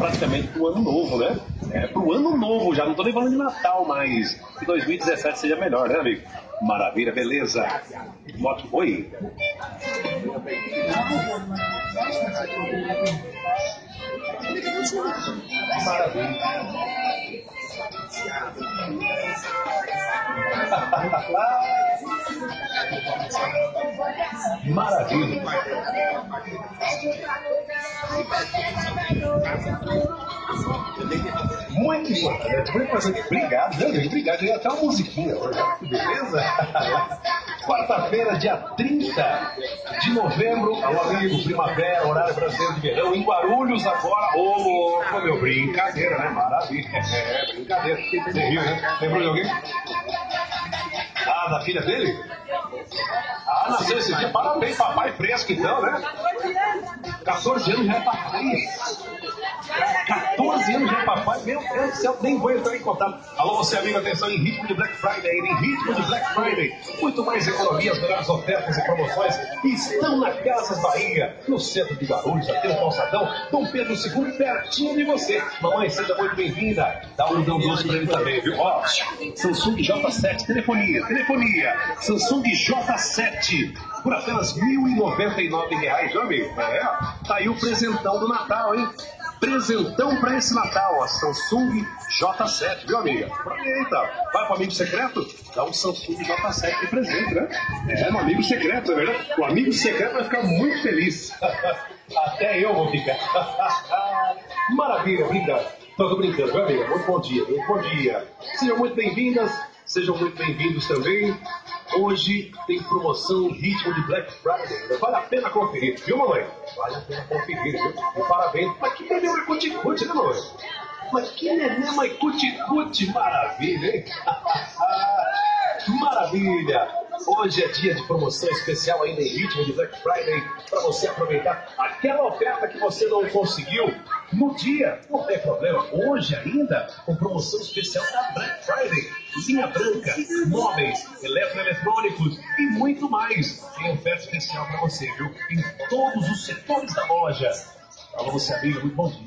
praticamente pro ano novo, né? Pro ano novo, já não tô nem falando de Natal, mas que 2017 seja melhor, né, amigo? Maravilha, beleza. Moto, oi. Maravilha. Maravilha. Muito importante. Obrigado, meu amigo. Obrigado. Ganhei até uma musiquinha hoje. Beleza? Quarta-feira, dia 30 de novembro. Alô, amigo, primavera, horário brasileiro de verão. Em Guarulhos agora. Ô, louco, meu. Brincadeira, né? Maravilha. Brincadeira. Você viu, né? Lembrou de alguém? Ah, da filha dele? Ah, nasceu esse dia. Parabéns, papai fresco, então, né? 14 anos já é papai. 14 anos já é papai. Meu Deus do céu, nem vou entrar em contato. Alô, você amigo, atenção, em ritmo de Black Friday. Em ritmo de Black Friday. Muito mais economias, melhores ofertas e promoções estão na Casas Bahia, no centro de Guarulhos, aqui no Calçadão, Dom Pedro II, pertinho de você. Mamãe, seja muito bem-vinda. Dá um dão doce pra ele também, viu? Ó, Samsung J7, telefonia. Samsung J7, por apenas R$ 1.099, meu amigo. Tá aí o presentão do Natal, hein? Presentão pra esse Natal, a Samsung J7, viu, amiga? Aproveita. Vai pro amigo secreto? Dá um Samsung J7 de presente, né? No amigo secreto, é verdade? O amigo secreto vai ficar muito feliz. Até eu vou ficar. Maravilha, obrigado. Tô brincando, viu, amiga? Muito bom dia, muito bom dia. Sejam muito bem-vindas, sejam muito bem-vindos também. Hoje tem promoção ritmo de Black Friday. Vale a pena conferir, viu, mamãe? Vale a pena conferir, viu? E parabéns. Mas que neném mais cuticute, né, mamãe? Mas que neném mais cuticute. Maravilha, hein? Maravilha! Hoje é dia de promoção especial ainda em ritmo de Black Friday para você aproveitar aquela oferta que você não conseguiu no dia. Não tem problema. Hoje ainda com promoção especial da Black Friday. Linha branca, móveis, eletroeletrônicos e muito mais. Tem oferta especial para você, viu? Em todos os setores da loja. Alô, você amigo, muito bom dia.